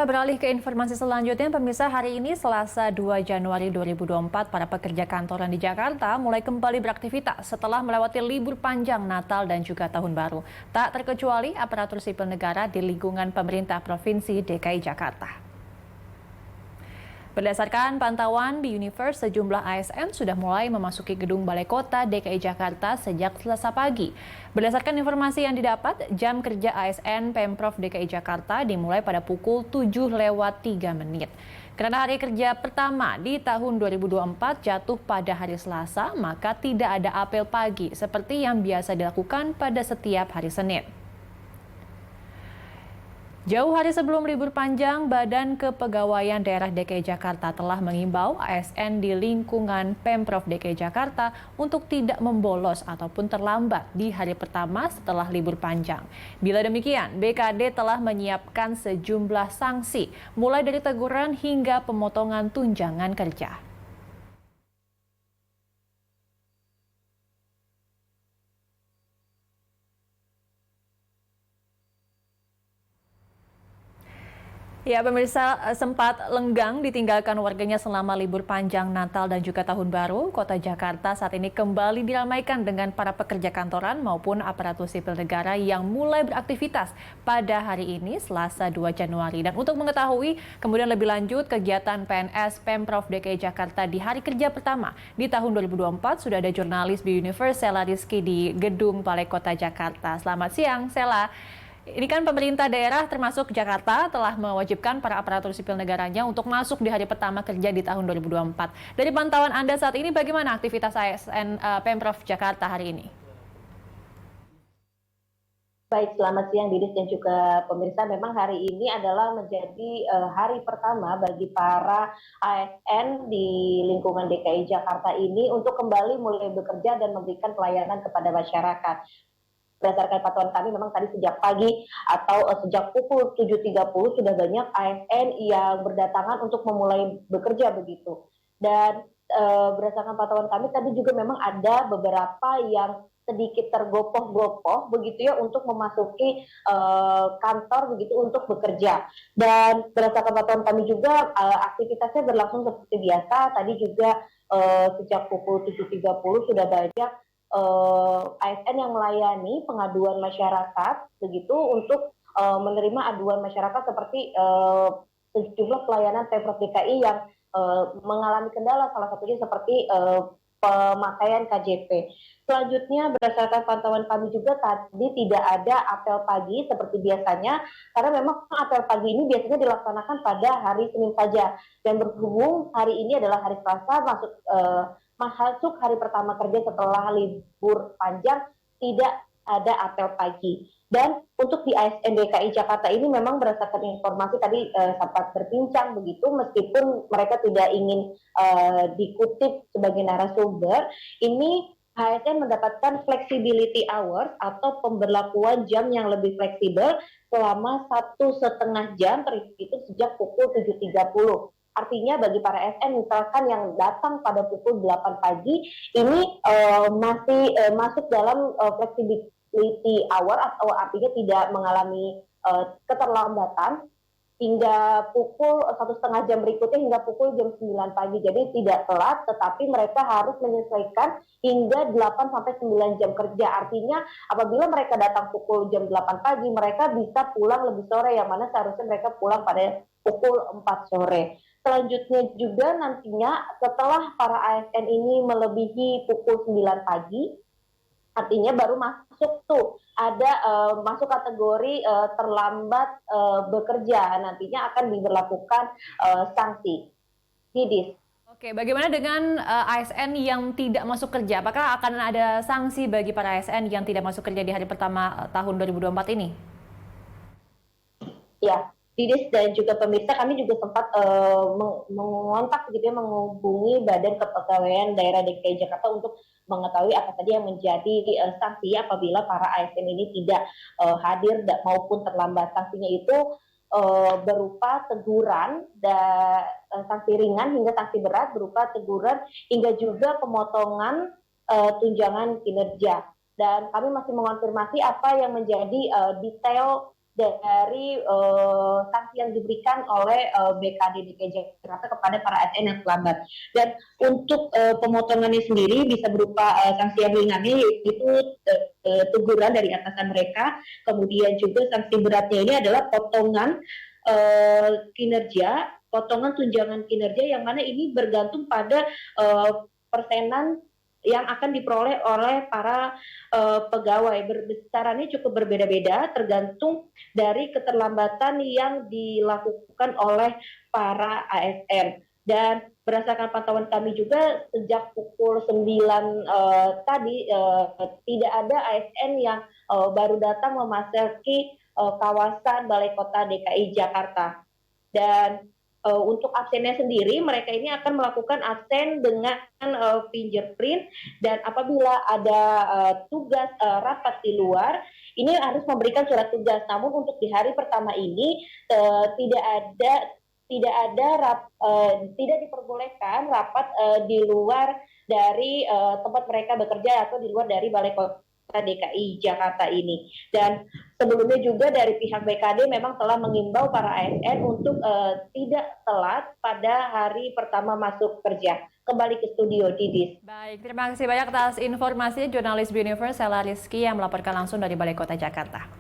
Beralih ke informasi selanjutnya, pemirsa, hari ini Selasa 2 Januari 2024, para pekerja kantoran di Jakarta mulai kembali beraktivitas setelah melewati libur panjang Natal dan juga Tahun Baru. Tak terkecuali aparatur sipil negara di lingkungan pemerintah Provinsi DKI Jakarta. Berdasarkan pantauan di Universe, sejumlah ASN sudah mulai memasuki gedung Balai Kota DKI Jakarta sejak Selasa pagi. Berdasarkan informasi yang didapat, jam kerja ASN Pemprov DKI Jakarta dimulai pada pukul 7:03. Karena hari kerja pertama di tahun 2024 jatuh pada hari Selasa, maka tidak ada apel pagi seperti yang biasa dilakukan pada setiap hari Senin. Jauh hari sebelum libur panjang, Badan Kepegawaian Daerah DKI Jakarta telah mengimbau ASN di lingkungan Pemprov DKI Jakarta untuk tidak membolos ataupun terlambat di hari pertama setelah libur panjang. Bila demikian, BKD telah menyiapkan sejumlah sanksi, mulai dari teguran hingga pemotongan tunjangan kerja. Ya, pemirsa, sempat lenggang ditinggalkan warganya selama libur panjang Natal dan juga Tahun Baru. Kota Jakarta saat ini kembali diramaikan dengan para pekerja kantoran maupun aparatur sipil negara yang mulai beraktivitas pada hari ini, Selasa 2 Januari. Dan untuk mengetahui kemudian lebih lanjut kegiatan PNS Pemprov DKI Jakarta di hari kerja pertama di tahun 2024, sudah ada jurnalis di Universe, Sela Rizky di Gedung Balai Kota Jakarta. Selamat siang, Sela. Ini kan pemerintah daerah termasuk Jakarta telah mewajibkan para aparatur sipil negaranya untuk masuk di hari pertama kerja di tahun 2024. Dari pantauan Anda saat ini, bagaimana aktivitas ASN Pemprov Jakarta hari ini? Baik, selamat siang Didis dan juga pemirsa. Memang hari ini adalah menjadi hari pertama bagi para ASN di lingkungan DKI Jakarta ini untuk kembali mulai bekerja dan memberikan pelayanan kepada masyarakat. Berdasarkan pantauan kami, memang tadi sejak pagi atau sejak pukul 7.30 sudah banyak ASN yang berdatangan untuk memulai bekerja begitu. Dan berdasarkan pantauan kami tadi juga memang ada beberapa yang sedikit tergopoh-gopoh begitu ya untuk memasuki kantor begitu untuk bekerja. Dan berdasarkan pantauan kami juga aktivitasnya berlangsung seperti biasa. Tadi juga sejak pukul 7.30 sudah banyak ASN yang melayani pengaduan masyarakat begitu untuk menerima aduan masyarakat seperti sejumlah pelayanan Pemprov DKI yang mengalami kendala, salah satunya seperti pemakaian KJP. Selanjutnya berdasarkan pantauan kami juga tadi tidak ada apel pagi seperti biasanya, karena memang apel pagi ini biasanya dilaksanakan pada hari Senin saja. Dan berhubung hari ini adalah hari Selasa, masuk hari pertama kerja setelah libur panjang, tidak ada apel pagi. Dan untuk di ASN DKI Jakarta ini memang berdasarkan informasi tadi sempat berbincang begitu, meskipun mereka tidak ingin dikutip sebagai narasumber, ini ASN mendapatkan flexibility hours atau pemberlakuan jam yang lebih fleksibel selama 1,5 jam terhitung sejak pukul 7.30. Artinya bagi para ASN misalkan yang datang pada pukul 8 pagi ini masih masuk dalam flexibility hour atau artinya tidak mengalami keterlambatan hingga pukul 1,5 jam berikutnya hingga pukul jam 9 pagi. Jadi tidak telat, tetapi mereka harus menyesuaikan hingga 8 sampai 9 jam kerja. Artinya apabila mereka datang pukul jam 8 pagi, mereka bisa pulang lebih sore, yang mana seharusnya mereka pulang pada pukul 4 sore. Selanjutnya juga nantinya setelah para ASN ini melebihi pukul 9 pagi, artinya baru masuk tuh ada masuk kategori terlambat bekerja, nantinya akan diberlakukan sanksi. Didis. Oke, bagaimana dengan ASN yang tidak masuk kerja? Apakah akan ada sanksi bagi para ASN yang tidak masuk kerja di hari pertama tahun 2024 ini? Ya, Didis dan juga pemirsa, kami juga sempat mengontak gitu ya, menghubungi Badan Kepegawaian Daerah DKI Jakarta untuk mengetahui apa saja yang menjadi sanksi apabila para ASN ini tidak hadir maupun terlambat. Sanksinya itu berupa teguran dan sanksi ringan hingga sanksi berat berupa teguran hingga juga pemotongan tunjangan kinerja. Dan kami masih mengonfirmasi apa yang menjadi detail dari sanksi yang diberikan oleh BKD DKI Jakarta kepada para ASN yang terlambat. Dan untuk pemotongannya sendiri bisa berupa sanksi yang ringannya, yaitu teguran dari atasan mereka. Kemudian juga sanksi beratnya ini adalah potongan kinerja, potongan tunjangan kinerja, yang mana ini bergantung pada persenan yang akan diperoleh oleh para pegawai. Besarannya cukup berbeda-beda tergantung dari keterlambatan yang dilakukan oleh para ASN. Dan berdasarkan pantauan kami juga sejak pukul 9 tadi tidak ada ASN yang baru datang memasuki kawasan Balai Kota DKI Jakarta. Dan untuk absennya sendiri, mereka ini akan melakukan absen dengan fingerprint, dan apabila ada tugas rapat di luar, ini harus memberikan surat tugas. Namun untuk di hari pertama ini tidak diperbolehkan rapat di luar dari tempat mereka bekerja atau di luar dari Balai Kota DKI Jakarta ini. Dan sebelumnya juga dari pihak BKD memang telah mengimbau para ASN untuk tidak telat pada hari pertama masuk kerja. Kembali ke studio, Didis. Baik, terima kasih banyak atas informasi jurnalis Universe Ella Rizky yang melaporkan langsung dari Balai Kota Jakarta.